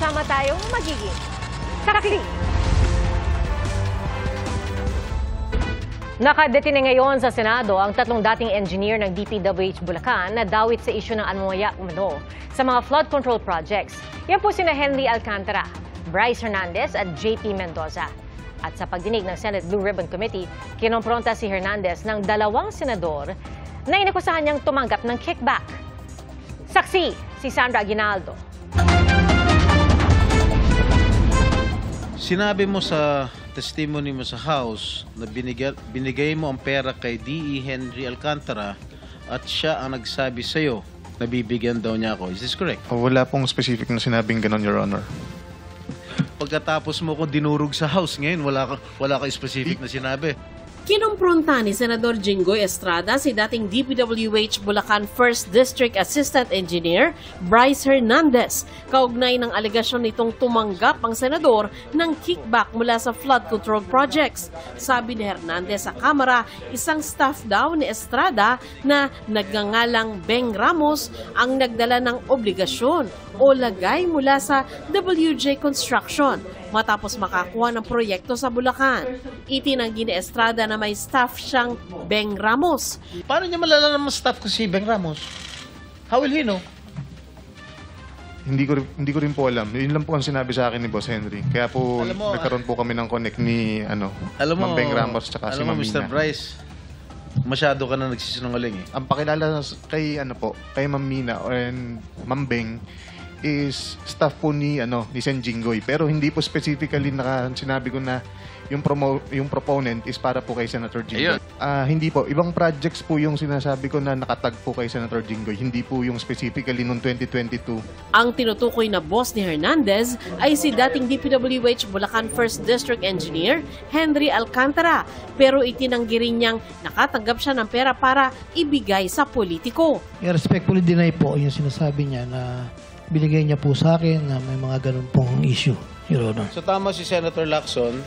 sama-sama tayong magiging sakli. Nakadetine ngayon sa Senado ang tatlong dating engineer ng DPWH Bulacan na dawit sa isyu ng anoya umano sa mga flood control projects. Yan po sina Henry Alcantara, Bryce Hernandez at JP Mendoza. At sa pagdinig ng Senate Blue Ribbon Committee, kinompronta si Hernandez ng dalawang senador na inakusahan niyang tumanggap ng kickback. Saksi si Sandra Aguinaldo. Sinabi mo sa testimony mo sa House na binigay mo ang pera kay D.E. Henry Alcantara at siya ang nagsabi sa'yo na bibigyan daw niya ako. Is this correct? Wala pong specific na sinabing ganon, Your Honor. Pagkatapos mo ko dinurog sa House ngayon, wala ka specific na sinabi. Kinompronta ni Senador Jinggoy Estrada si dating DPWH Bulacan 1st District Assistant Engineer Bryce Hernandez kaugnay ng alegasyon nitong tumanggap ang senador ng kickback mula sa flood control projects. Sabi ni Hernandez sa Kamara, isang staff daw ni Estrada na nagngangalang Beng Ramos ang nagdala ng obligasyon o lagay mula sa WJ Construction matapos makakuha ng proyekto sa Bulacan. Itinanggi ni Estrada na may staff siyang Beng Ramos. Paano niya malalaman ng staff ko si Beng Ramos? How will he know? Hindi ko rin po alam. Yun lang po ang sinabi sa akin ni Boss Henry. Kaya po nagkaroon po kami ng connect ni Ma'am Beng Ramos at si Ma'am Mina. Mr. Bryce, masyado ka na nagsisinungaling eh. Ang pakilala kay kay Ma'am Mina and Ma'am Beng is staff po ni Sen Jinggoy, pero hindi po specifically sinabi ko na yung proponent is para po kay Senator Jinggoy. Hindi po, ibang projects po yung sinasabi ko na nakatag po kay Senator Jinggoy, hindi po yung specifically noong 2022. Ang tinutukoy na boss ni Hernandez ay si dating DPWH Bulacan 1st District Engineer Henry Alcantara, pero itinanggi rin niyang nakatanggap siya ng pera para ibigay sa politiko. Respectfully deny po yung sinasabi niya na binigay niya po sa akin na may mga ganun pong issue, Your Honor. So tama si Senator Lacson,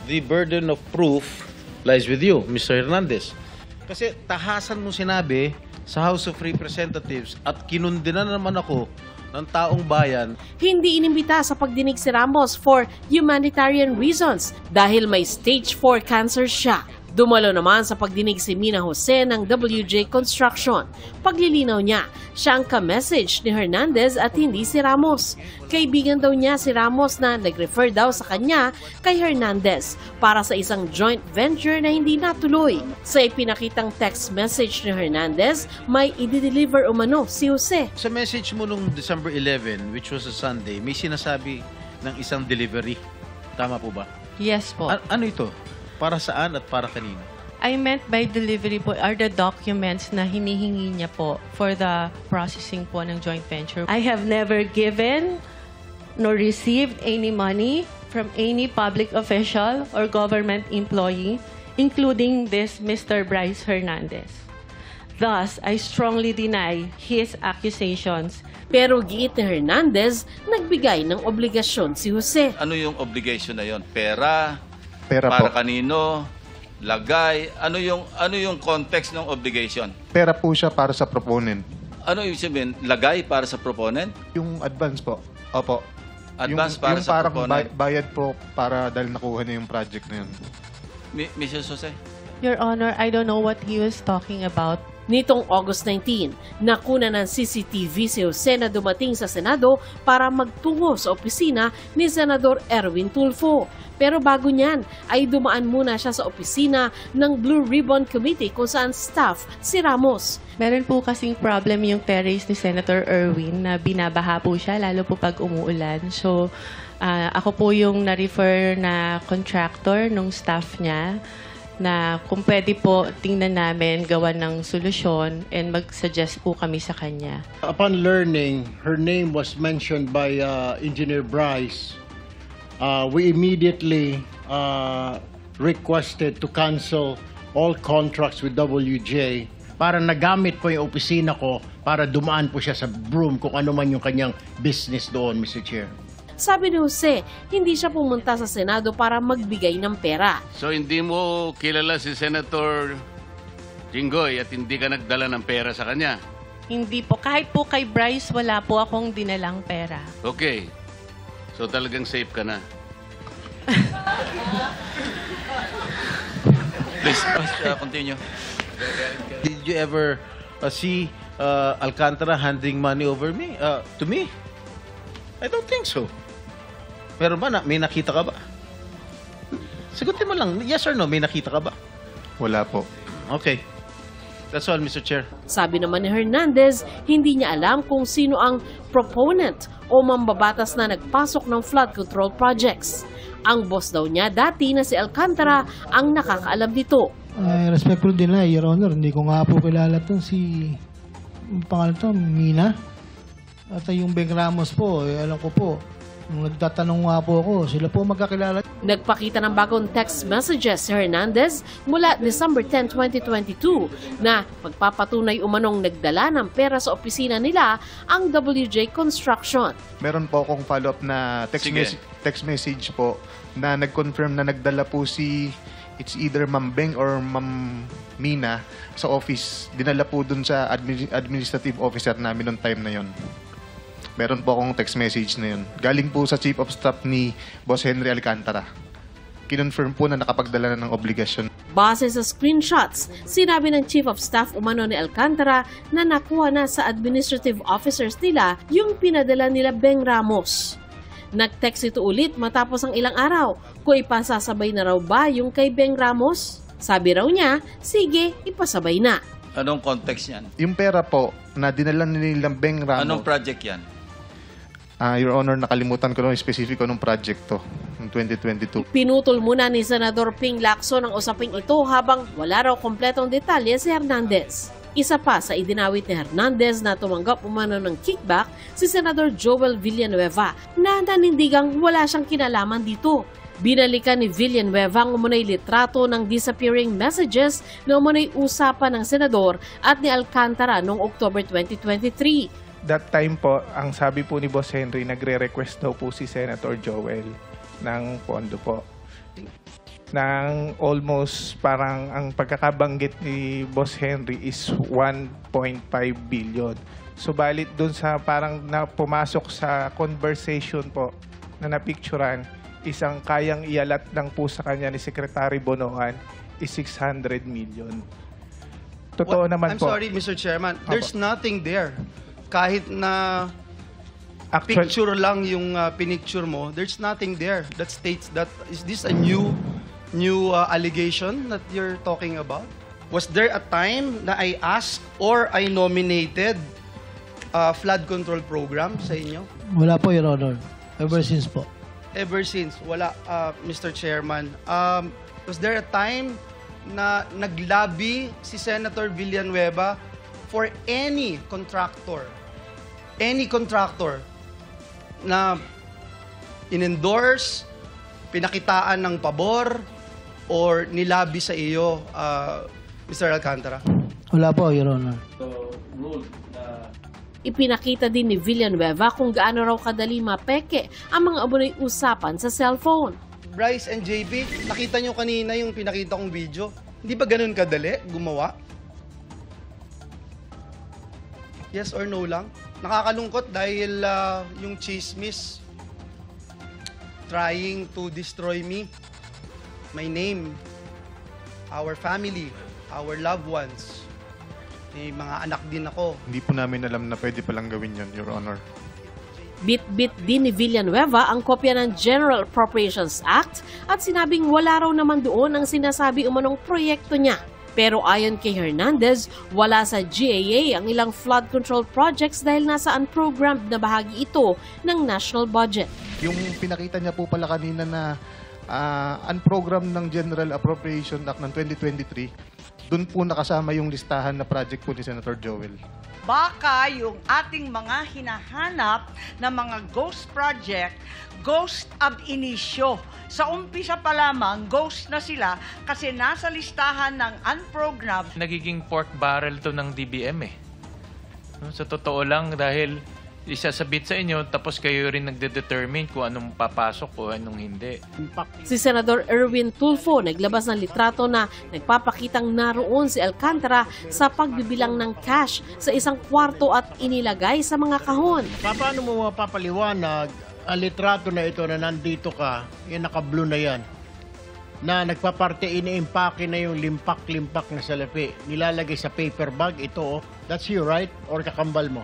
the burden of proof lies with you, Mr. Hernandez. Kasi tahasan mo sinabi sa House of Representatives at kinundinan naman ako ng taong bayan. Hindi inimbita sa pagdinig si Ramos for humanitarian reasons dahil may stage 4 cancer siya. Dumalo naman sa pagdinig si Mina Jose ng WJ Construction. Paglilinaw niya, siya ang ka-message ni Hernandez at hindi si Ramos. Kaibigan daw niya si Ramos na nag-refer daw sa kanya kay Hernandez para sa isang joint venture na hindi natuloy. Sa ipinakitang text message ni Hernandez, may i-deliver umano si Jose. Sa message mo nung December 11, which was a Sunday, may sinasabi ng isang delivery. Tama po ba? Yes po. Ano ito? Para saan at para kanino? I meant by delivery po are the documents na hinihingi niya po for the processing po ng joint venture. I have never given nor received any money from any public official or government employee, including this Mr. Bryce Hernandez. Thus, I strongly deny his accusations. Pero giit ni Hernandez, nagbigay ng obligasyon si Jose. Ano yung obligation na yon? Pera Pera para po. kanino? Lagay? Ano yung context ng obligation? Pera po siya para sa proponent. Ano yung sabihin? Lagay para sa proponent? Yung advance po. Opo. Advance para yung sa parang proponent? bayad po para dahil nakuha na yung project na yun. Mrs. Jose? Your Honor, I don't know what he was talking about. Nitong August 19, nakuna ng CCTV si Jose na dumating sa Senado para magtungo sa opisina ni Senador Erwin Tulfo. Pero bago niyan ay dumaan muna siya sa opisina ng Blue Ribbon Committee kung saan staff si Ramos. Meron po kasing problem yung terrace ni Senator Erwin na binabaha po siya, lalo po pag umuulan. So, ako po yung na-refer na contractor nung staff niya na kung pwede po tingnan namin gawa ng solusyon and mag-suggest po kami sa kanya. Upon learning her name was mentioned by Engineer Bryce, we immediately requested to cancel all contracts with WJ para nagamit po yung opisina ko para dumaan po siya sa broom kung ano man yung kanyang business doon, Mr. Chair. Sabi ni Jose, hindi siya pumunta sa Senado para magbigay ng pera. So hindi mo kilala si Senator Jinggoy at hindi ka nagdala ng pera sa kanya? Hindi po. Kahit po kay Bryce, wala po akong dinalang pera. Okay. So talagang safe ka na. Please, continue. Did you ever see Alcantara handing money over me to me? I don't think so. Pero ba, may nakita ka ba? Sagutin mo lang, yes or no, may nakita ka ba? Wala po. Okay. That's all, Mr. Chair. Sabi naman ni Hernandez, hindi niya alam kung sino ang proponent o mambabatas na nagpasok ng flood control projects. Ang boss daw niya dati na si Alcantara ang nakakaalam dito. Respectful din na, Your Honor. Hindi ko nga po kilala itong pangalan ito, Mina. At yung Beng Ramos po, alam ko po. Nung nagtatanong nga po ako, sila po magkakilala. Nagpakita ng bagong text messages si Hernandez mula December 10, 2022 na magpapatunay umanong nagdala ng pera sa opisina nila ang WJ Construction. Meron po akong follow-up na text message po na nag-confirm na nagdala po it's either Ma'am Beng or Ma'am Mina sa office. Dinala po dun sa administrative officer namin noong time na yon. Meron po akong text message na yun. Galing po sa Chief of Staff ni Boss Henry Alcantara. Kinonfirm po na nakapagdala na ng obligasyon. Base sa screenshots, sinabi ng Chief of Staff umano ni Alcantara na nakuha na sa administrative officers nila yung pinadala nila Beng Ramos. Nag-text ito ulit matapos ang ilang araw kung ipasasabay na raw ba yung kay Beng Ramos. Sabi raw niya, sige, ipasabay na. Anong context yan? Yung pera po na dinala nilang Beng Ramos. Anong project yan? Your Honor, nakalimutan ko lang specific anong project to, ng 2022. Pinutol muna ni Senador Ping Lacson ang usaping ito habang wala raw kompletong detalye si Hernandez. Isa pa sa idinawit ni Hernandez na tumanggap umano ng kickback si Senador Joel Villanueva na nanindigang wala siyang kinalaman dito. Binalikan ni Villanueva ang umunay litrato ng disappearing messages na umunay usapan ng senador at ni Alcantara noong October 2023. That time po, ang sabi po ni Boss Henry, nagre-request daw po si Senator Joel ng pondo po. Nang almost parang ang pagkakabanggit ni Boss Henry is 1.5 billion. Subalit dun sa parang pumasok sa conversation po na napicturan, isang kayang ialat lang po sa kanya ni Secretary Bonoan is 600 million. Totoo naman I'm po. sorry, Mr. Chairman. There's nothing there. Kahit na Actual, picture lang yung pinicture mo, there's nothing there that states that, is this a new allegation that you're talking about? Was there a time na I asked or I nominated flood control program sa inyo? Wala po, Your Honor. Ever since po. Ever since, wala, Mr. Chairman. Was there a time na naglabi si Senator Villanueva for any contractor na in-endorse, pinakitaan ng pabor, or nilabi sa iyo, Mr. Alcantara? Wala po, Your Honor. Ipinakita din ni Villanueva kung gaano raw kadali mapeke ang mga abunay usapan sa cellphone. Bryce and JP, nakita nyo kanina yung pinakita kong video. Hindi ba ganun kadali gumawa? Yes or no lang? Nakakalungkot dahil yung chismis trying to destroy me, my name, our family, our loved ones. May mga anak din ako. Hindi po namin alam na pwede palang gawin yun, Your Honor. Bit-bit din ni Villanueva ang kopya ng General Appropriations Act at sinabing wala raw naman doon ang sinasabi umanong proyekto niya. Pero ayon kay Hernandez, wala sa GAA ang ilang flood control projects dahil nasa unprogrammed na bahagi ito ng national budget. Yung pinakita niya po pala kanina na unprogrammed ng General Appropriation Act ng 2023, doon po nakasama yung listahan na project po ni Senator Joel. Baka yung ating mga hinahanap na mga ghost project, ghost ab initio. Sa umpisa pa lamang, ghost na sila kasi nasa listahan ng unprogrammed. Nagiging pork barrel to ng DBM eh. Sa totoo lang dahil isasabit sa inyo tapos kayo rin nagde-determine kung anong papasok o anong hindi. Si Senador Erwin Tulfo naglabas ng litrato na nagpapakitang naroon si Alcantara sa pagbibilang ng cash sa isang kwarto at inilagay sa mga kahon. Paano mo mapapaliwanag ang litrato na ito na nandito ka, yung naka-blue na yan, na nagpaparte, ini-impake na yung limpak-limpak na salapi. Nilalagay sa paper bag, ito, that's you, right? Or kakambal mo?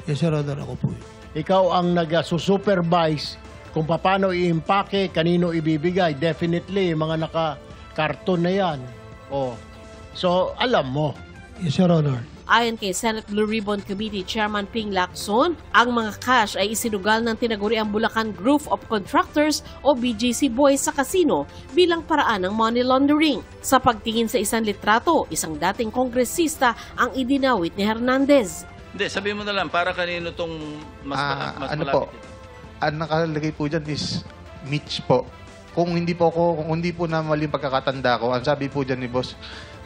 Yes, Your Honor, ako po. Ikaw ang nag-supervise kung paano i-impake, kanino ibibigay. Definitely, mga naka-karton na yan. Oh. So, alam mo. Yes, Your Honor. Ayon kay Senate Blue Ribbon Committee Chairman Ping Lacson, ang mga cash ay isinugal ng tinaguriang Bulacan Group of Contractors o BGC Boys sa casino bilang paraan ng money laundering. Sa pagtingin sa isang litrato, isang dating kongresista ang idinawit ni Hernandez. Hindi, sabihin mo na lang, para kanino itong mas ano malapit po, ito? ang nakalagay po dyan is Mitch po. Kung hindi po na mali pagkakatanda ko, ang sabi po dyan ni boss,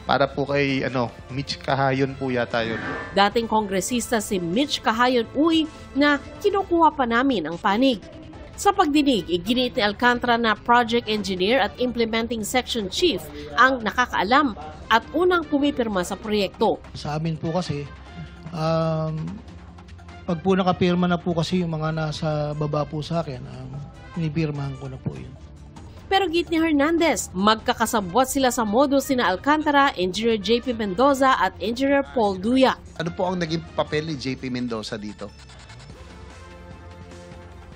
para po kay Mitch Kahayon po yata yun. Dating kongresista si Mitch Kahayon Uy na kinukuha pa namin ang panig. Sa pagdinig, iginiit ni Alcantara na project engineer at implementing section chief ang nakakaalam at unang pumipirma sa proyekto. Sa amin po kasi, pag po nakapirma na po kasi yung mga nasa baba po sa akin, pinipirmahan ko na po yun. Pero git ni Hernandez, magkakasabwat sila sa modus sina Alcantara, Engineer JP Mendoza at Engineer Paul Duya. Ano po ang naging papel ni JP Mendoza dito?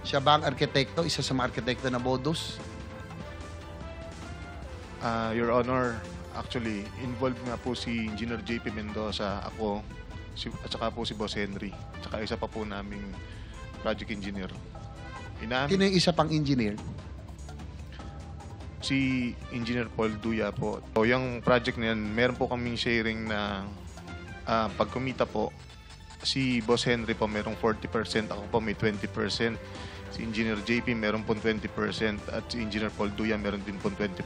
Siya ba ang arkitekto? Isa sa mga arkitekto na modus? Your Honor, actually, involved nga po si Engineer JP Mendoza, ako, at saka po si Boss Henry, at saka isa pa po naming project engineer. Sino yung isa pang engineer? Si Engineer Paul Duya po. So, yung project na yan, meron po kaming sharing na pag kumita po, si Boss Henry po merong 40%, ako po may 20%. Si Engineer JP meron po 20% at si Engineer Paul Duya meron din po 20%.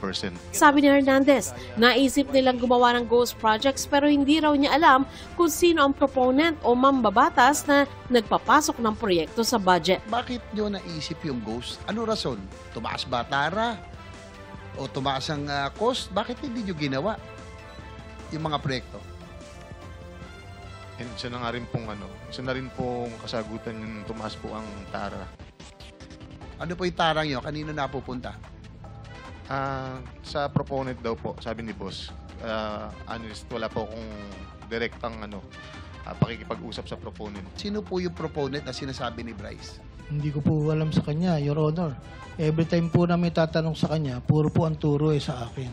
Sabi ni Hernandez, naisip nilang gumawa ng ghost projects pero hindi raw niya alam kung sino ang proponent o mambabatas na nagpapasok ng proyekto sa budget. Bakit nyo naisip yung ghost? Ano rason? Tumaas ba tara? O tumaas ang cost? Bakit hindi nyo ginawa yung mga proyekto? And isa na rin pong kasagutan yung tumaas po ang tara. Ano po yung tarang nyo? Kanino napupunta? Sa proponent daw po, sabi ni boss. Honest, wala po akong direktang pakikipag-usap sa proponent. Sino po yung proponent na sinasabi ni Bryce? Hindi ko po alam sa kanya, Your Honor. Every time po na may tatanong sa kanya, puro po ang turo sa akin.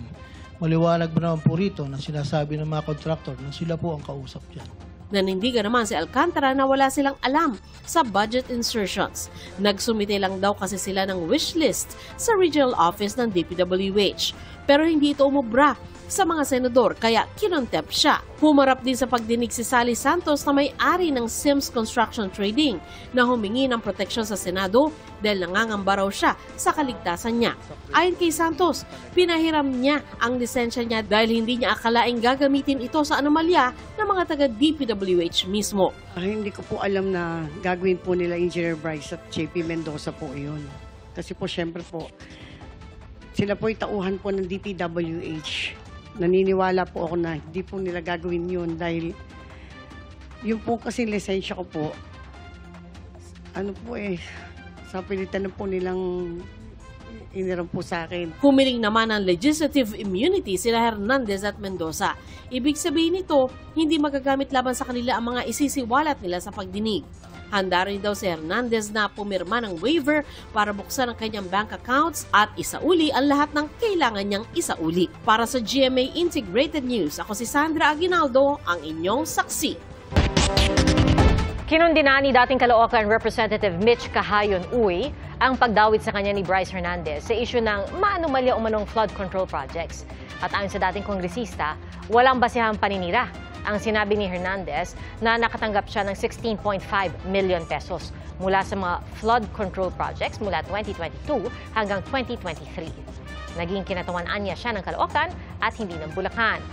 Maliwanag ba naman po rito na sinasabi ng mga contractor na sila po ang kausap dyan. Nanindigan naman si Alcantara na wala silang alam sa budget insertions. Nagsumite lang daw kasi sila ng wish list sa regional office ng DPWH. Pero hindi ito umubra sa mga senador kaya kinontempt siya. Humarap din sa pagdinig si Sally Santos na may-ari ng Sims Construction Trading na humingi ng proteksyon sa Senado dahil nangangamba raw siya sa kaligtasan niya. Ayon kay Santos, pinahiram niya ang lisensya niya dahil hindi niya akalaing gagamitin ito sa anomalya ng mga taga-DPWH mismo. Hindi ko po alam na gagawin po nila Engineer Bryce at JP Mendoza po yun. Kasi po syempre po, sila po yung tauhan po ng DPWH. Naniniwala po ako na hindi po nila gagawin yun dahil yung po kasi lisensya ko po, sa pilitan na po nilang iniram po sa akin. Humiling naman ng legislative immunity sila Hernandez at Mendoza. Ibig sabihin nito, hindi magagamit laban sa kanila ang mga isisiwalat nila sa pagdinig. Handa rin daw si Hernandez na pumirma ng waiver para buksan ang kanyang bank accounts at isauli ang lahat ng kailangan niyang isauli. Para sa GMA Integrated News, ako si Sandra Aguinaldo, ang inyong saksi. Kinundina ni dating Caloocan Representative Mitch Kahayon Uy ang pagdawit sa kanya ni Bryce Hernandez sa isyu ng maanumalya umanong flood control projects. At ayon sa dating kongresista, walang basihang paninira ang sinabi ni Hernandez na nakatanggap siya ng 16.5 million pesos mula sa mga flood control projects mula 2022 hanggang 2023. Naging kinatuwanan niya siya ng Caloocan at hindi ng Bulacan.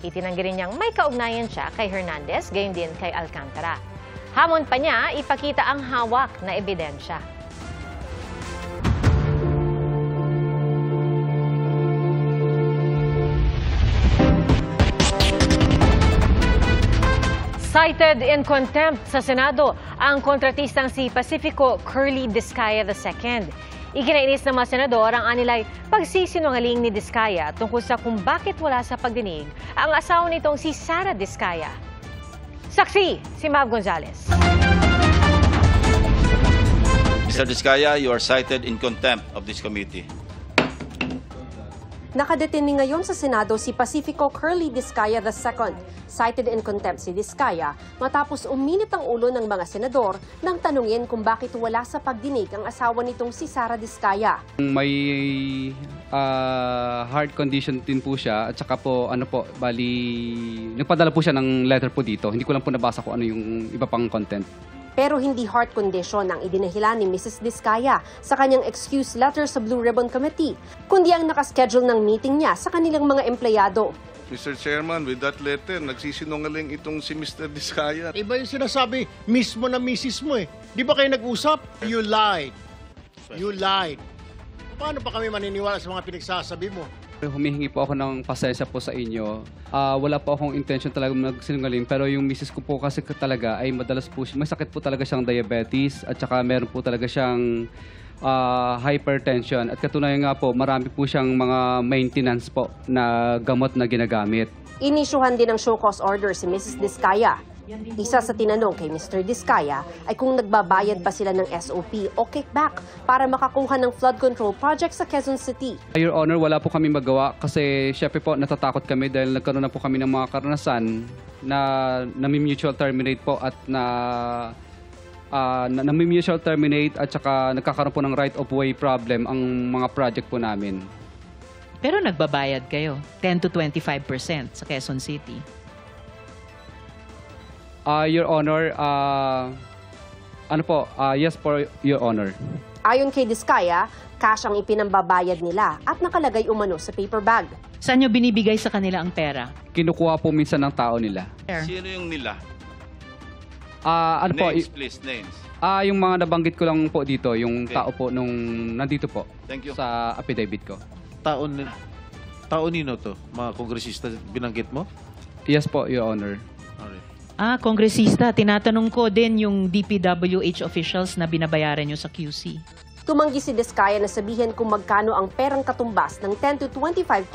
Itinanggi rin niyang may kaugnayan siya kay Hernandez, gayon din kay Alcantara. Hamon pa niya ipakita ang hawak na ebidensya. Cited in contempt sa Senado ang kontratistang si Pacifico Curly Discaya II. Ikinainis ng mga senador ang anilay pagsisinungaling ni Discaya tungkol sa kung bakit wala sa pagdinig ang asawa nitong si Sara Discaya. Saksi, si Mav Gonzales. Mr. Discaya, you are cited in contempt of this committee. Nakadeteni ngayon sa Senado si Pacifico Curly Discaya II. Cited in contempt si Discaya matapos uminit ang ulo ng mga senador nang tanungin kung bakit wala sa pagdinig ang asawa nitong si Sara Discaya. May heart condition din po siya at saka po nagpadala po siya ng letter po dito. Hindi ko lang po nabasa kung ano yung iba pang content. Pero hindi heart condition ang idinahilan ni Mrs. Discaya sa kanyang excuse letter sa Blue Ribbon Committee, kundi ang nakaschedule ng meeting niya sa kanilang mga empleyado. Mr. Chairman, with that letter, nagsisinungaling itong si Mr. Discaya. Iba yung sinasabi mismo na misis mo eh. Di ba kayo nag-usap? You lied. You lied. Paano pa kami maniniwala sa mga pinagsasabi mo? Humihingi po ako ng pasensya po sa inyo. Wala po akong intention talaga magsinungaling, pero yung misis ko po kasi talaga ay madalas po, may sakit po talaga siyang diabetes at saka meron po talaga siyang hypertension. At katunayan nga po, marami po siyang mga maintenance po na gamot na ginagamit. Inisyuhan din ng show cause order si Mrs. Discaya. Isa sa tinanong kay Mr. Discaya ay kung nagbabayad ba sila ng SOP o kickback para makakuha ng flood control project sa Quezon City. Your Honor, wala po kami magawa kasi syempre po natatakot kami dahil nagkaroon na po kami ng mga karanasan na nami-mutual terminate po at nami-mutual terminate at saka nagkakaroon po ng right of way problem ang mga project po namin. Pero nagbabayad kayo, 10 to 25% sa Quezon City. Your Honor, yes po, Your Honor. Ayon kay Discaya, cash ang ipinambabayad nila at nakalagay umano sa paper bag. Saan nyo binibigay sa kanila ang pera? Kinukuha po minsan ng tao nila. Sino yung nila? Names, please, names. Yung mga nabanggit ko lang po dito, yung tao po nung nandito po. Thank you. Sa affidavit ko. Tao nino to? Mga kongresista binanggit mo? Yes po, Your Honor. Kongresista, tinatanong ko din yung DPWH officials na binabayaran nyo sa QC. Tumanggi si Discaya na sabihin kung magkano ang perang katumbas ng 10 to 25%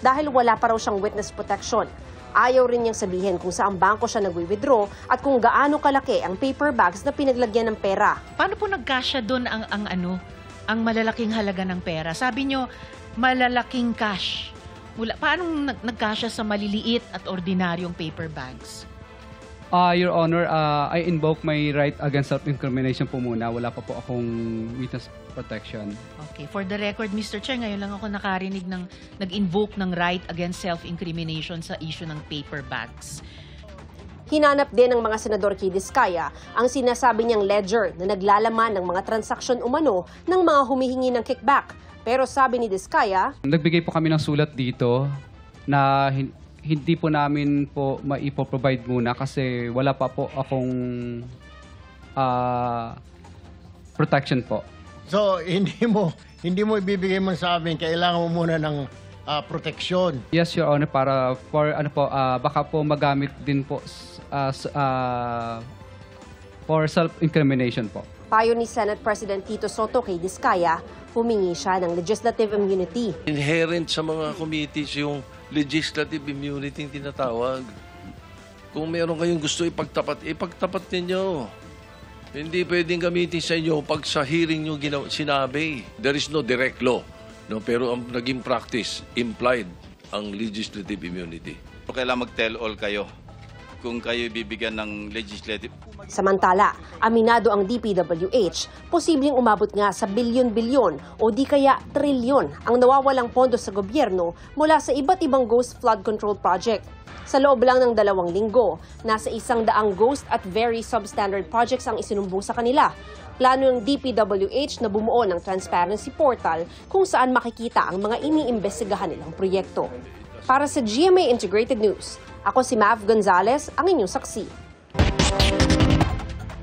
dahil wala pa raw siyang witness protection. Ayaw rin niyang sabihin kung saan bangko siya nagwi-withdraw at kung gaano kalaki ang paper bags na pinaglagyan ng pera. Paano po nagkasya doon ang malalaking halaga ng pera? Sabi nyo, malalaking cash. Paano nagkasya sa maliliit at ordinaryong paper bags? Your Honor, I invoke my right against self-incrimination po muna. Wala pa po akong witness protection. Okay. For the record, Mr. Chair, ngayon lang ako nakarinig ng nag-invoke ng right against self-incrimination sa issue ng paper bags. Hinanap din ng mga senador kay Discaya ang sinasabi niyang ledger na naglalaman ng mga transaksyon umano ng mga humihingi ng kickback. Pero sabi ni Discaya, nagbigay po kami ng sulat dito na hindi po namin po maipo-provide muna kasi wala pa po akong protection po. So, hindi mo ibibigay man sa amin, kailangan mo muna ng proteksyon. Yes, Your Honor, para baka po magamit din po for self-incrimination po. Payo ni Senate President Tito Soto kay Discaya, humingi siya ng legislative immunity. Inherent sa mga committees yung legislative immunity yung tinatawag. Kung meron kayong gusto ipagtapat ninyo. Hindi pwedeng gamitin sa inyo pag sa hearing nyo sinabi. There is no direct law. No? Pero ang naging practice, implied ang legislative immunity. Kailangan mag-tell all kayo kung kayo bibigyan ng legislative. Samantala, aminado ang DPWH, posibleng umabot nga sa bilyon-bilyon o di kaya trilyon ang nawawalang pondo sa gobyerno mula sa iba't ibang ghost flood control project. Sa loob lang ng 2 linggo, nasa 100 ghost at very substandard projects ang isinumbong sa kanila. Plano ng DPWH na bumuo ng transparency portal kung saan makikita ang mga iniimbestigahan nilang proyekto. Para sa GMA Integrated News, ako si Mav Gonzales, ang inyong saksi.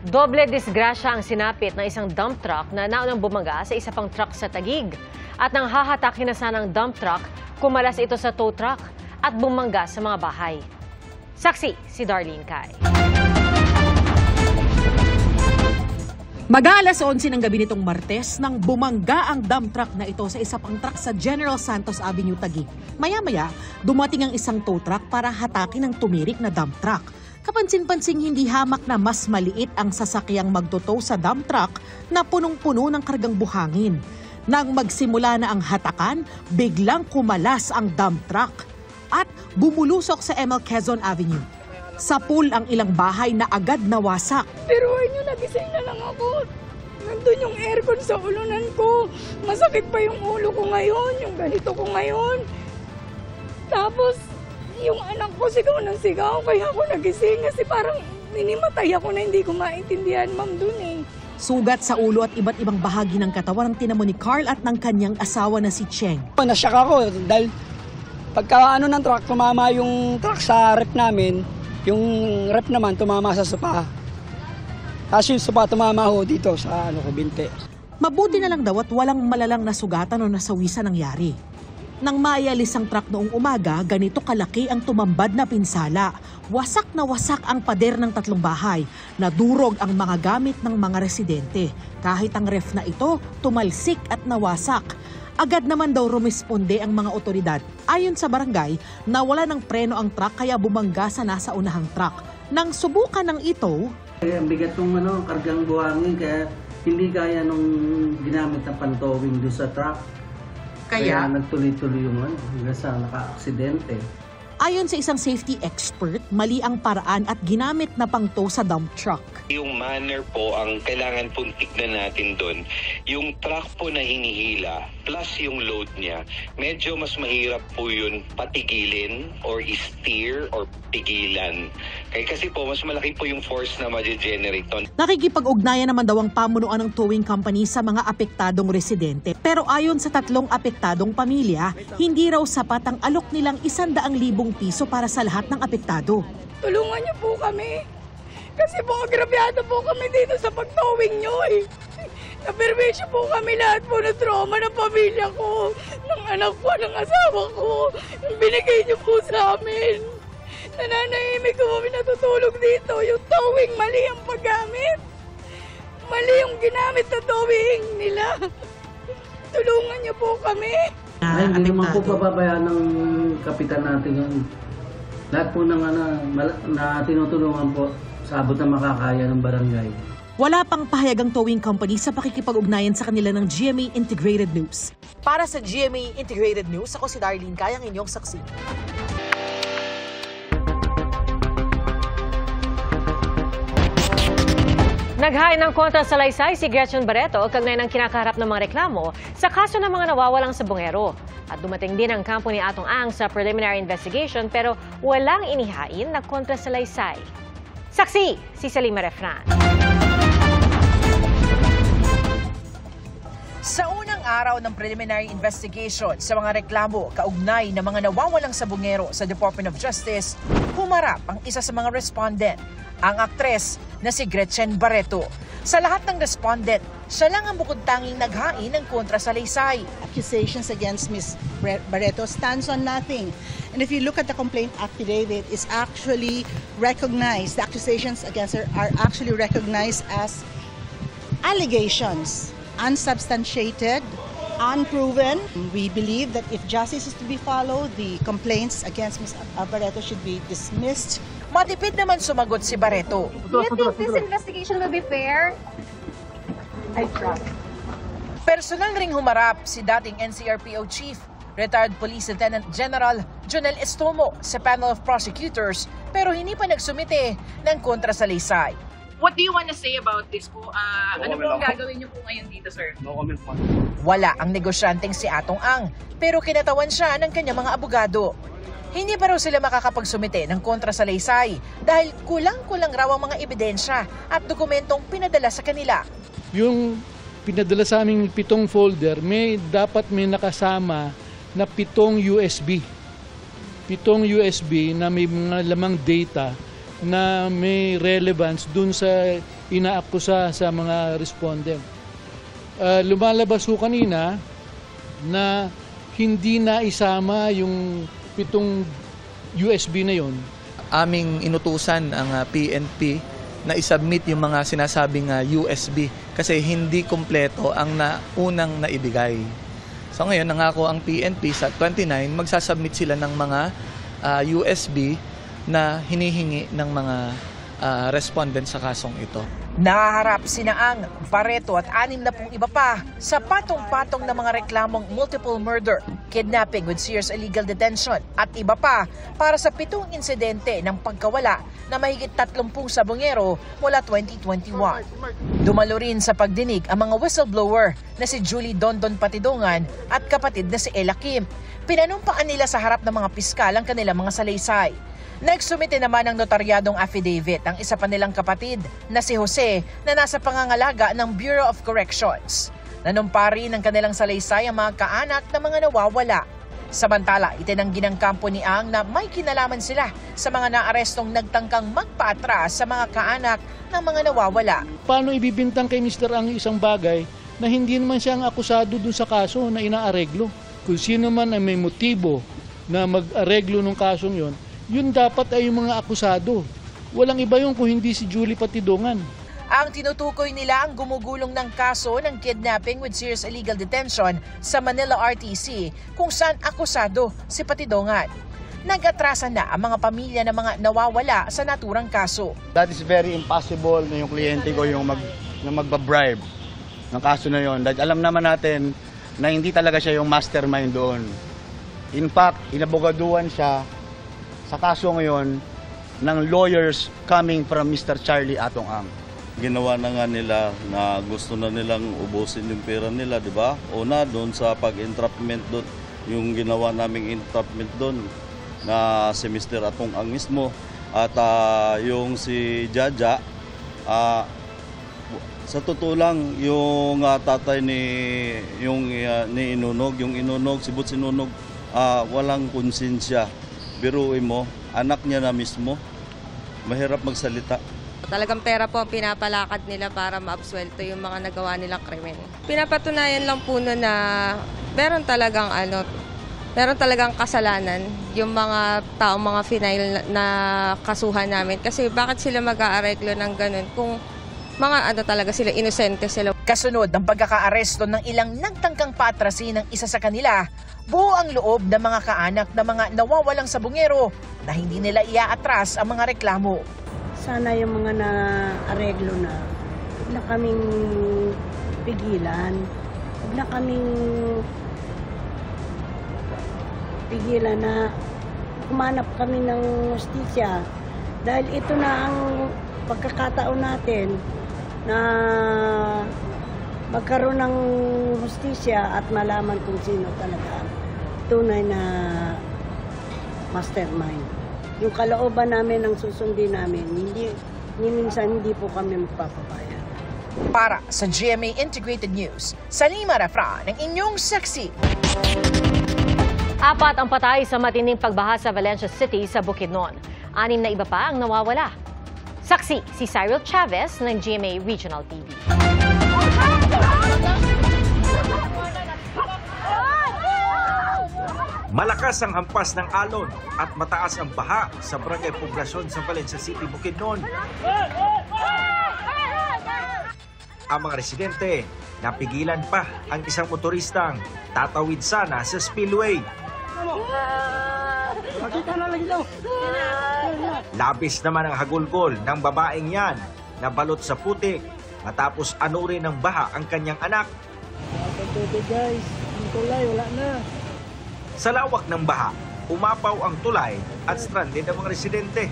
Doble disgrasya ang sinapit ng isang dump truck na naunang bumaga sa isa pang truck sa Taguig. At nang hahatakin na sana ng dump truck, kumalas ito sa tow truck at bumangga sa mga bahay. Saksi si Darlene Kai. Mag-aalas 11 ng gabi nitong Martes nang bumangga ang dump truck na ito sa isa pang truck sa General Santos Avenue, Taguig. Maya-maya, dumating ang isang tow truck para hatakin ang tumirik na dump truck. Kapansin-pansing hindi hamak na mas maliit ang sasakyang magtotow sa dump truck na punong-puno ng kargang buhangin. Nang magsimula na ang hatakan, biglang kumalas ang dump truck at bumulusok sa ML Quezon Avenue. Sa pool ang ilang bahay na agad nawasak. Pero nyo, nagising na lang ako. Nandun yung aircon sa ulunan ko. Masakit pa yung ulo ko ngayon, yung ganito ko ngayon. Tapos, yung anak ko sigaw ng sigaw, kaya ako nagising kasi parang minimatay ako na hindi ko maintindihan, ma'am, dun eh. Sugat sa ulo at iba't ibang bahagi ng katawan ang tinamo ni Carl at ng kanyang asawa na si Cheng. Nasyak ako dahil pagka ng truck, tumama yung truck sa rep namin, yung rep naman tumama sa sopa. Kasi yung sopa tumama ho dito sa binte. Mabuti na lang daw at walang malalang nasugatan o nasawisan nangyari. Nang maialis ang truck noong umaga, ganito kalaki ang tumambad na pinsala. Wasak na wasak ang pader ng 3 bahay. Nadurog ang mga gamit ng mga residente. Kahit ang ref na ito, tumalsik at nawasak. Agad naman daw rumisponde ang mga otoridad. Ayon sa barangay, nawala ng preno ang truck kaya bumangga sa nasa unahang truck. Nang subukan ng ito, ang bigat ng kargang buhangin kaya hindi kaya nung ginamit na pantowing doon sa truck. Kaya nagtuloy-tuloy yung hanggang sa naka-aksidente. ayon sa isang safety expert, mali ang paraan at ginamit na pangtow sa dump truck. Yung manner po ang kailangan pong tignan natin doon. Yung truck po na hinihila plus yung load niya, medyo mas mahirap po yun patigilin or steer or pigilan. Kasi po mas malaki po yung force na ma-generate doon. Nakikipag-ugnayan naman daw ang pamunuan ng towing company sa mga apektadong residente. Pero ayon sa 3 apektadong pamilya, hindi raw sapat ang alok nilang 100,000 piso para sa lahat ng apektado. Tulungan niyo po kami. Kasi po, agrabyado po kami dito sa pag-towing niyo eh. Naperwisyo po kami lahat po ng trauma ng pamilya ko, ng anak ko, ng asawa ko. Yung binigay niyo po sa amin. Nananahimik ko kami natutulog dito. Yung towing, mali ang paggamit. Mali yung ginamit na towing nila. Tulungan niyo po kami. Ay, hindi naman po papabayaan ng kapitan natin yan. Lahat po ng na tinutulungan po sa abot na makakaya ng barangay. Wala pang pahayagang towing company sa pakikipag-ugnayan sa kanila ng GMA Integrated News. Para sa GMA Integrated News, ako si Darlene Kai, ang inyong saksi. Naghain ng kontra-salaysay si Gretchen Barreto kaugnay ng kinakaharap ng mga reklamo sa kaso ng mga nawawalang sabongero. At dumating din ang kampo ni Atong Ang sa preliminary investigation pero walang inihain na kontra-salaysay. Saksi si Salima Refran. Sa unang araw ng preliminary investigation sa mga reklamo kaugnay ng mga nawawalang sabongero sa Department of Justice, humarap ang isa sa mga respondent, ang aktres na si Gretchen Barreto. Sa lahat ng respondent, siya lang ang bukod tanging naghain ng kontra-salaysay. Accusations against Ms. Barreto stands on nothing. And if you look at the complaint affidavit, it's actually recognized, the accusations against her are actually recognized as allegations, unsubstantiated, unproven. We believe that if justice is to be followed, the complaints against Ms. Barreto should be dismissed. Matipid naman sumagot si Barreto. Do you think this investigation will be fair? I trust. Personal ring humarap si dating NCRPO Chief, retired Police Lieutenant General Jonel Estomo sa panel of prosecutors pero hindi pa nagsumite ng kontrasalaysay. What do you want to say about this po? Ano po ang gagawin niyo po ngayon dito, sir? No comment po. Wala ang negosyanteng si Atong Ang pero kinatawan siya ng kanyang mga abogado. Hindi pa raw sila makakapagsumite ng kontrasalaysay dahil kulang-kulang raw ang mga ebidensya at dokumentong pinadala sa kanila. Yung pinadala sa aming 7 folder, dapat may nakasama na 7 USB. 7 USB na may mga lamang data na may relevance dun sa inaakusa sa mga respondent. Lumalabas ko kanina na hindi na isama yung 7 USB na yon aming inutusan ang PNP na isubmit yung mga sinasabing USB kasi hindi kompleto ang unang naibigay. So ngayon, nangako ang PNP sa 29, magsasubmit sila ng mga USB na hinihingi ng mga respondent sa kasong ito. Nahaharap sina Ang, Barreto at 60 iba pa sa patong-patong na mga reklamong multiple murder, kidnapping with serious illegal detention at iba pa para sa 7 insidente ng pagkawala na mahigit 30 sabongero mula 2021. Dumalo rin sa pagdinig ang mga whistleblower na si Julie Dondon Patidongan at kapatid na si Ella Kim. Pinanumpaan nila sa harap ng mga piskal ang kanilang mga salaysay. Nagsumite naman ng notaryadong affidavit ang isa pa nilang kapatid na si Jose na nasa pangangalaga ng Bureau of Corrections. Nanumpa rin ng kanilang salaysay ang mga kaanak na mga nawawala. Samantala, itinanggi ng kampo ni Ang na may kinalaman sila sa mga naarestong nagtangkang magpaatras sa mga kaanak ng mga nawawala. Paano ibibintang kay Mr. Ang isang bagay na hindi naman siya ang akusado dun sa kaso na inaareglo? Kung sino man ay may motibo na mag-areglo ng kasong yon, yun dapat ay yung mga akusado. Walang iba yun kung hindi si Julie Patidongan. Ang tinutukoy nila ang gumugulong ng kaso ng kidnapping with serious illegal detention sa Manila RTC kung saan akusado si Patidongan. Nag-atrasan na ang mga pamilya ng mga nawawala sa naturang kaso. That is very impossible na yung kliyente ko yung magbabribe ng kaso na yon. Dahil alam naman natin na hindi talaga siya yung mastermind doon. In fact, inabogaduhan siya sa kaso ngayon ng lawyers coming from Mr. Charlie Atong Ang. Ginawa na nga nila na gusto na nilang ubusin yung pera nila, di ba? Una, doon sa pag-entrapment doon, yung ginawa naming entrapment doon na si Mr. Atong Ang mismo at yung si Jaja, sa totoo lang, yung tatay ni Inunog, yung Inunog, si Butch Inunog, walang konsensya. Biruin mo, anak niya na mismo, mahirap magsalita. Talagang pera po ang pinapalakad nila para maabsuelto yung mga nagawa nilang krimen. Pinapatunayan lang po na meron talagang kasalanan yung mga taong mga final na kasuhan namin. Kasi bakit sila mag-aareglo ng ganun kung mga talaga sila, inosente sila. Kasunod ng pagkakaaresto ng ilang nagtangkang paatrasin ng isa sa kanila, buo ang loob ng mga kaanak ng mga nawawalang sabongero na hindi nila iaatras ang mga reklamo. Sana yung mga na-areglo na, huwag na kaming pigilan. Huwag na kaming pigilan na humanap kami ng hustisya. Dahil ito na ang pagkakataon natin na magkaroon ng hustisya at malaman kung sino talaga tunay na mastermind. Yung kalooban namin ang susundin namin, minsan hindi po kami magpapabayan. Para sa GMA Integrated News, Salima Refran, ang inyong saksi. 4 ang patay sa matinding pagbaha sa Valencia City sa Bukidnon. 6 na iba pa ang nawawala. Saksi si Cyril Chavez ng GMA Regional TV. Malakas ang hampas ng alon at mataas ang baha sa barangay poblasyon sa Valencia City, Bukidnon. Ang mga residente, napigilan pa ang isang motoristang tatawid sana sa spillway. Labis naman ang hagulgol ng babaeng yan na balot sa putik matapos anurin ng baha ang kanyang anak. Guys, ang tulay, wala na. Sa lawak ng baha, umapaw ang tulay at stranded ang mga residente.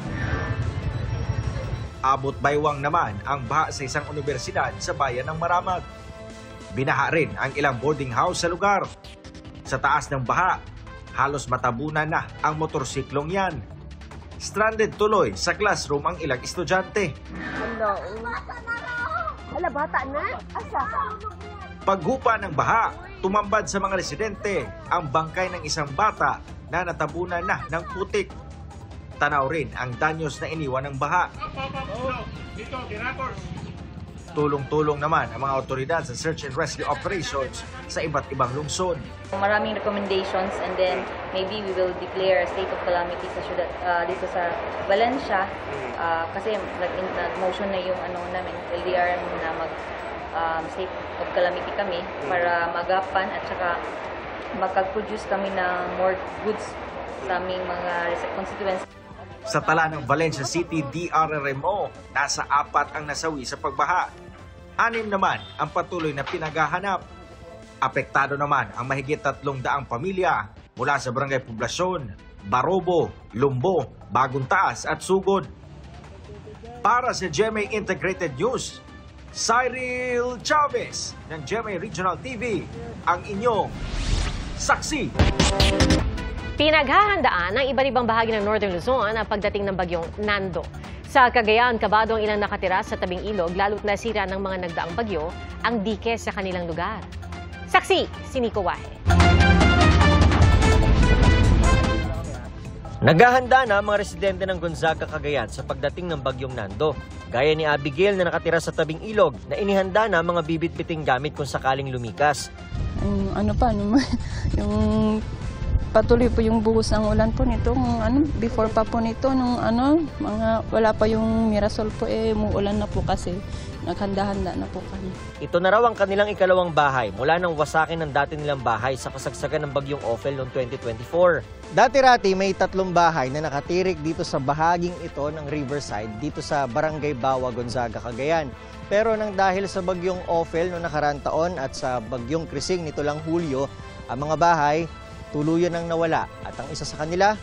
Abot baywang naman ang baha sa isang universidad sa bayan ng Maramag. Binaha rin ang ilang boarding house sa lugar. Sa taas ng baha, halos matabunan na ang motorsiklong yan. Stranded tuloy sa classroom ang ilang estudyante. Hala, bata na? Asa? Paghupa ng baha, tumambad sa mga residente ang bangkay ng isang bata na natabunan na ng putik. Tanaw rin ang danyos na iniwan ng baha. Tulong-tulong naman ang mga otoridad sa search and rescue operations sa iba't ibang lungsod. Maraming recommendations and then maybe we will declare a state of calamity sa syudad, dito sa Valencia kasi nag-motion na yung namin, LDR na state of calamity kami para magapan at saka mag-produce kami ng more goods sa aming mga constituents. Sa tala ng Valencia City DRRMO, nasa 4 ang nasawi sa pagbaha. 6 naman ang patuloy na pinaghahanap. Apektado naman ang mahigit 300 pamilya mula sa Barangay Poblasyon, Barobo, Lumbo, Bagong Taas at Sugod. Para sa GMA Integrated News, Cyril Chavez ng GMA Regional TV, ang inyong saksi. Pinaghahandaan ng iba't ibang bahagi ng Northern Luzon ang pagdating ng bagyong Nando. Sa Cagayan, kabado ang ilang nakatira sa tabing ilog lalo't nasira ng mga nagdaang bagyo ang dike sa kanilang lugar. Saksi, si Nico Wahe. Naghahanda na ang mga residente ng Gonzaga, Cagayan sa pagdating ng bagyong Nando. Gaya ni Abigail na nakatira sa tabing ilog na inihanda na ang mga bibit-biting gamit kung sakaling lumikas. Yung patuloy po yung buhos ng ulan po nito, before pa po nito, wala pa yung Mirasol po, umuulan na po kasi, naghanda-handa na po kami. Ito na raw ang kanilang ikalawang bahay mula nang wasakin ng dati nilang bahay sa kasagsagan ng bagyong Ophel noong 2024. Dati-rati may 3 bahay na nakatirik dito sa bahaging ito ng Riverside, dito sa Barangay Bawa, Gonzaga, Cagayan. Pero nang dahil sa bagyong Ophel noong nakaraang taon at sa bagyong Krising nito lang Hulyo, ang mga bahay tuluyan nang nawala at ang isa sa kanila,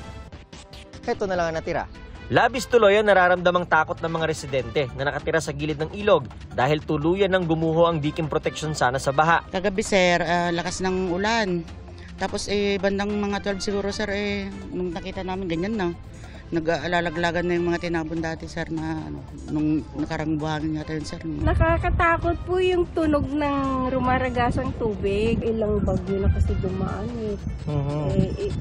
heto na lang ang natira. Labis tuloy ang nararamdamang takot ng mga residente na nakatira sa gilid ng ilog dahil tuluyan nang gumuho ang diking protection sana sa baha. Kagabi sir, lakas ng ulan. Tapos bandang mga 12 siguro sir, nung nakita namin ganyan na. Nag-alalaglagan na yung mga tinabon dati sir na nung nakarang buhangin yata yun sir. Nakakatakot po yung tunog ng rumaragasang tubig. Ilang bagyo na kasi dumaan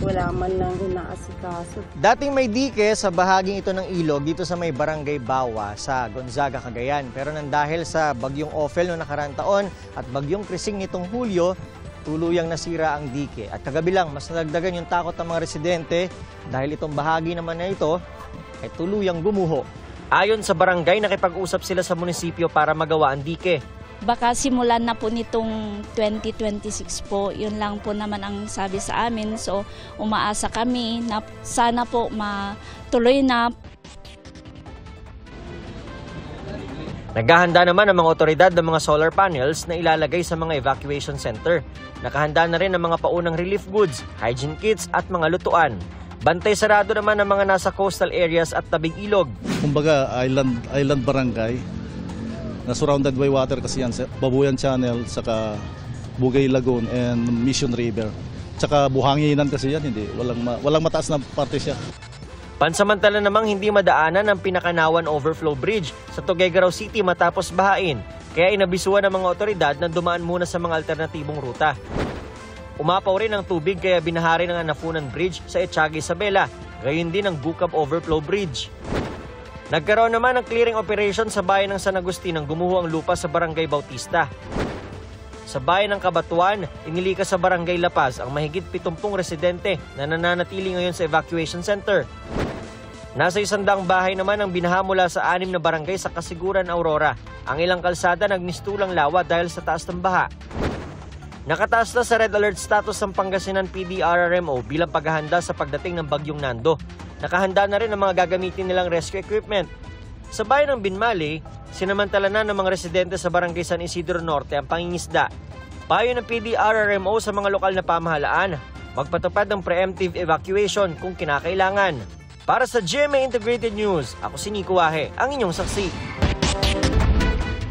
wala man lang inaasikaso. Dating may dike sa bahaging ito ng ilog dito sa may Barangay Bawa sa Gonzaga, Cagayan. Pero nang dahil sa bagyong Ophel noong nakaraang taon at bagyong Krising nitong Hulyo, tuluyang nasira ang dike. At kagabi lang, mas nadagdagan yung takot ng mga residente dahil itong bahagi naman na ito ay tuluyang gumuho. Ayon sa barangay, nakipag-usap sila sa munisipyo para magawa ang dike. Baka simulan na po nitong 2026 po. Yun lang po naman ang sabi sa amin. So umaasa kami na sana po matuloy na. Naghahanda naman ang mga otoridad ng mga solar panels na ilalagay sa mga evacuation center. Nakahanda na rin ang mga paunang relief goods, hygiene kits at mga lutuan. Bantay sarado naman ang mga nasa coastal areas at tabing ilog. Kumbaga island barangay na surrounded by water kasi yan, Babuyan Channel, saka Bugay Lagoon and Mission River. Saka buhanginan kasi yan, walang mataas na parte siya. Pansamantala namang hindi madaanan ang Pinakanawan Overflow Bridge sa Tuguegarao City matapos bahain, kaya inabisuan ng mga otoridad na dumaan muna sa mga alternatibong ruta. Umapaw rin ang tubig kaya binahari ng Anafunan Bridge sa Etiaga, Isabela, gayon din ang Bukab Overflow Bridge. Nagkaroon naman ng clearing operation sa bayan ng San Agustin nang gumuho ang lupa sa Barangay Bautista. Sa bayan ng Cabatuan, inilikas sa Barangay La Paz ang mahigit 70 residente na nananatili ngayon sa evacuation center. Nasa 100 bahay naman ang binaha mula sa 6 na barangay sa Kasiguran, Aurora. Ang ilang kalsada nagmistulang lawa dahil sa taas ng baha. Nakataas na sa red alert status ang Pangasinan PDRRMO bilang paghahanda sa pagdating ng bagyong Nando. Nakahanda na rin ang mga gagamitin nilang rescue equipment. Sa bayan ng Binmali, sinamantala na ng mga residente sa Barangay San Isidro Norte ang pangingisda. Payo ng PDRRMO sa mga lokal na pamahalaan, magpatupad ng preemptive evacuation kung kinakailangan. Para sa GMA Integrated News, ako si Nico Wahe, ang inyong saksi.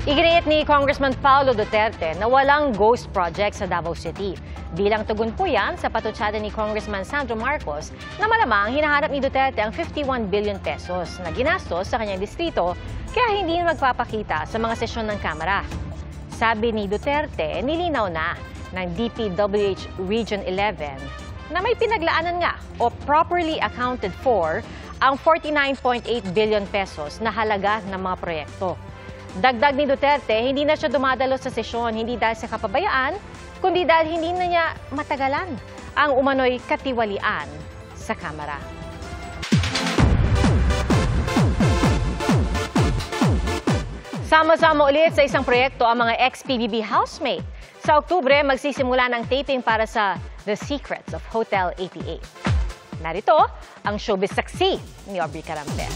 Iginiit ni Congressman Paulo Duterte na walang ghost project sa Davao City. Bilang tugon po yan sa patutsada ni Congressman Sandro Marcos na malamang hinahanap ni Duterte ang 51 billion pesos na ginastos sa kanyang distrito kaya hindi magpapakita sa mga sesyon ng Kamara. Sabi ni Duterte, nilinaw na ng DPWH Region 11 na may pinaglaanan nga o properly accounted for ang 49.8 billion pesos na halaga ng mga proyekto. Dagdag ni Duterte, hindi na siya dumadalo sa sesyon, hindi dahil sa kapabayaan, kundi dahil hindi na niya matagalan ang umano'y katiwalian sa Kamara. Sama-sama ulit sa isang proyekto ang mga ex-PBB housemate. Sa Oktubre, magsisimula ng taping para sa The Secrets of Hotel 88. Narito ang showbiz saksi ni Aubrey Carampel.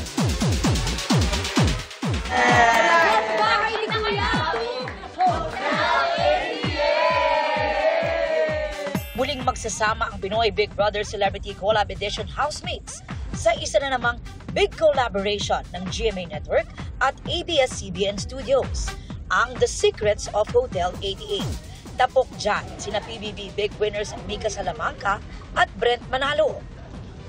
Muling magsasama ang Pinoy Big Brother Celebrity Collab Edition housemates sa isa na namang big collaboration ng GMA Network at ABS-CBN Studios, ang The Secrets of Hotel 88. Tapok dyan sina PBB big winners Mika Salamanca at Brent Manalo,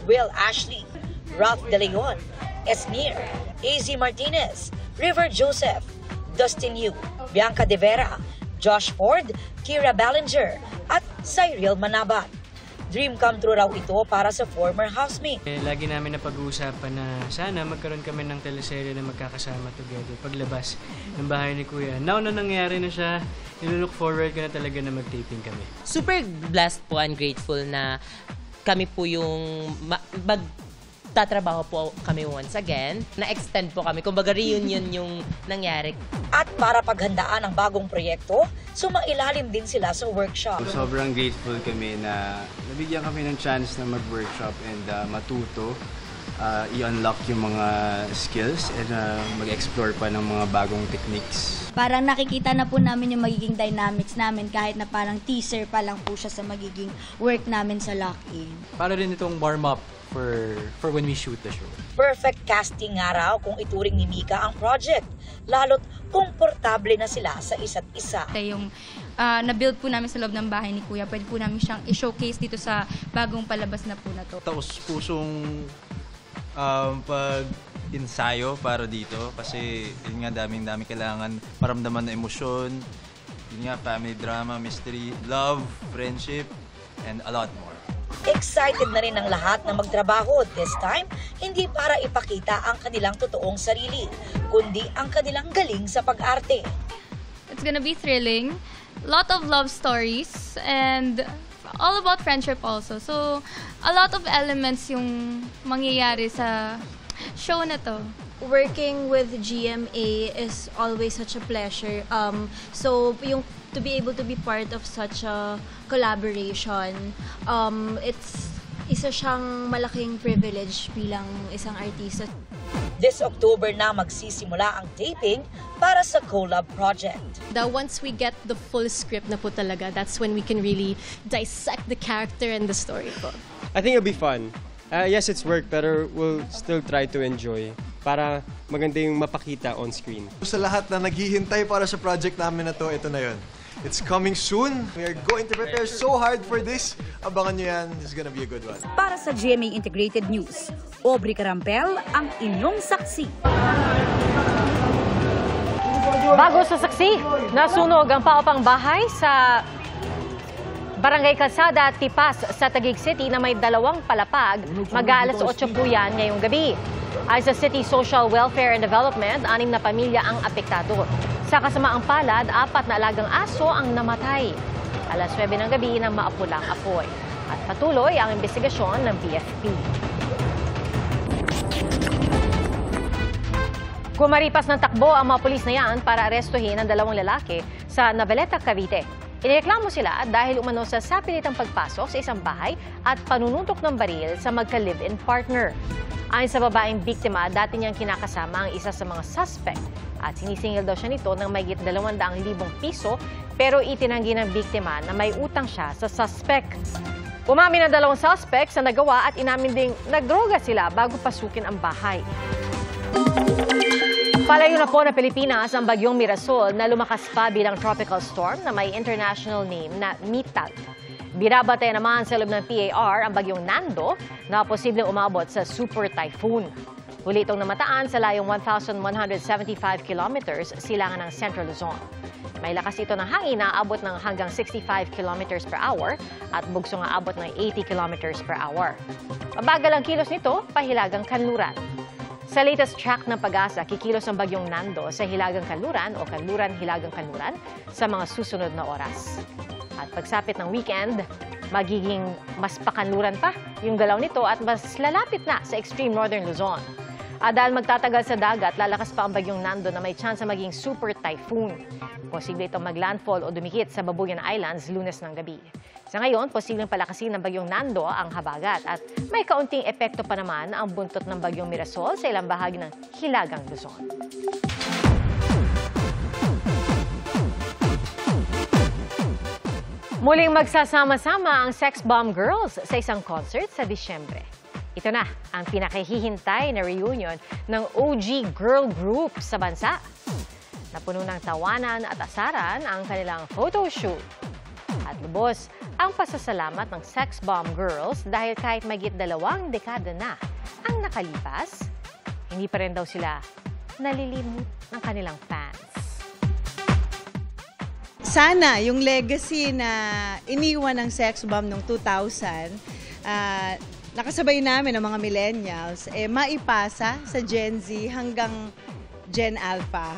Will Ashley, Ralph De Leon, Esmir, AZ Martinez, River Joseph, Dustin Yu, Bianca De Vera, Josh Ford, Kira Ballinger, at Cyril Manabat. Dream come true raw ito para sa former housemate. Lagi namin napag-uusapan na sana magkaroon kami ng teleserye na magkakasama together paglabas ng bahay ni Kuya. Now na nangyari na siya, nilook forward ko na talaga na mag-taping kami. Super blessed po and grateful na kami po yung tatrabaho po kami once again. Na-extend po kami. Kumbaga reunion yung nangyari. At para paghandaan ang bagong proyekto, sumailalim din sila sa workshop. Sobrang grateful kami na nabigyan kami ng chance na mag-workshop and matuto, i-unlock yung mga skills and mag-explore pa ng mga bagong techniques. Parang nakikita na po namin yung magiging dynamics namin kahit na parang teaser pa lang po siya sa magiging work namin sa lock-in. Para rin itong warm-up for when we shoot the show. Perfect casting nga raw kung ituring ni Mika ang project, lalo't komportable na sila sa isa't isa. Yung na-build po namin sa loob ng bahay ni Kuya, pwede po namin siyang i-showcase dito sa bagong palabas na po na to. Taos-pusong pag-ensayo para dito kasi yun nga daming kailangan maramdaman na emosyon, yun nga family drama, mystery, love, friendship, and a lot more. Excited na rin ang lahat na magtrabaho this time, hindi para ipakita ang kanilang totoong sarili, kundi ang kanilang galing sa pag-arte. It's gonna be thrilling, lot of love stories, and all about friendship also. So, a lot of elements yung mangyayari sa show na to. Working with GMA is always such a pleasure. So, yung to be able to be part of such a collaboration, it's isa siyang malaking privilege bilang isang artista. This October na magsisimula ang taping para sa collab project. Once we get the full script na po talaga, that's when we can really dissect the character and the story po. I think it'll be fun. Yes, it's work, pero we'll still try to enjoy para maganda yung mapakita on screen. Sa lahat na naghihintay para sa project namin na to, ito na yun. It's coming soon. We are going to prepare so hard for this. Abangan nyo yan. It's gonna be a good one. Para sa GMA Integrated News, Aubrey Carampel ang inyong saksi. Bago sa saksi, nasunog ang paupang bahay sa Barangay Calzada at Tipas sa Taguig City na may 2 palapag. Mag-aalas 8 po yan ngayong gabi. Ay sa City Social Welfare and Development, 6 na pamilya ang apektado. Sa kasamaang palad, 4 na alagang aso ang namatay. Alas 9 ng gabi nang maapulang apoy. At patuloy ang investigasyon ng BFP. Kumaripas ng takbo ang mga pulis na yan para arestuhin ang 2 lalaki sa Navaleta, Cavite. Inireklamo sila dahil umano sa sapilitang pagpasok sa isang bahay at panununtok ng baril sa magka-live-in partner. Ayon sa babaeng biktima, dati niyang kinakasama ang isa sa mga suspect at sinisingil daw siya nito ng mahigit 200,000 piso pero itinanggi ng biktima na may utang siya sa suspect. Umamin ang 2 suspect sa nagawa at inamin ding nagdroga sila bago pasukin ang bahay. Palayo na po na Pilipinas ang bagyong Mirasol na lumakas pa bilang tropical storm na may international name na Mitag. Binabatay naman sa loob ng PAR ang bagyong Nando na posibleng umabot sa super typhoon. Huli itong namataan sa layong 1,175 kilometers silangan ng Central Luzon. May lakas ito ng hangin na aabot ng hanggang 65 kilometers per hour at bugso nga abot ng 80 kilometers per hour. Mabagal ang kilos nito, pahilagang kanluran. Sa latest track ng Pag-asa, kikilos ang bagyong Nando sa Hilagang Kanluran o Kanluran-Hilagang Kanluran sa mga susunod na oras. At pagsapit ng weekend, magiging mas pakanluran pa yung galaw nito at mas lalapit na sa extreme northern Luzon. At dahil magtatagal sa dagat, lalakas pa ang bagyong Nando na may chance maging super typhoon. Posible itong maglandfall o dumikit sa Babuyan Islands Lunes ng gabi. Sa ngayon, posibleng palakasin ng bagyong Nando ang habagat at may kaunting epekto pa naman ang buntot ng bagyong Mirasol sa ilang bahagi ng Hilagang Luzon. Muling magsasama-sama ang Sex Bomb Girls sa isang concert sa Disyembre. Ito na ang pinakahihintay na reunion ng OG girl group sa bansa. Napuno ng tawanan at asaran ang kanilang photoshoot. At lubos ang pasasalamat ng Sex Bomb Girls dahil kahit mahigit 2 dekada na ang nakalipas, hindi pa rin daw sila nalilimot ng kanilang fans. Sana yung legacy na iniwan ng Sex Bomb noong 2000, nakasabay namin ng mga millennials, maipasa sa Gen Z hanggang Gen Alpha.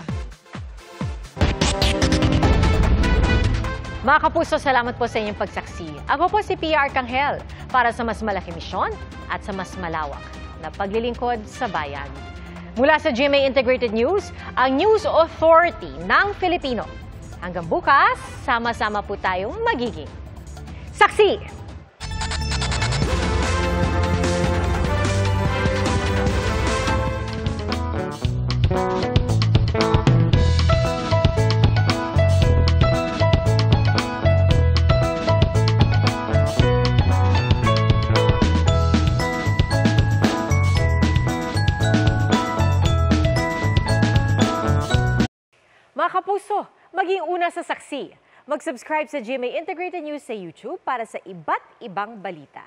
Mga kapuso, salamat po sa inyong pagsaksi. Ako po si Pia Arcangel para sa mas malaki misyon at sa mas malawak na paglilingkod sa bayan. Mula sa GMA Integrated News, ang News Authority ng Filipino. Hanggang bukas, sama-sama po tayong magiging saksi! Mga kapuso, maging una sa saksi. Mag-subscribe sa GMA Integrated News sa YouTube para sa iba't ibang balita.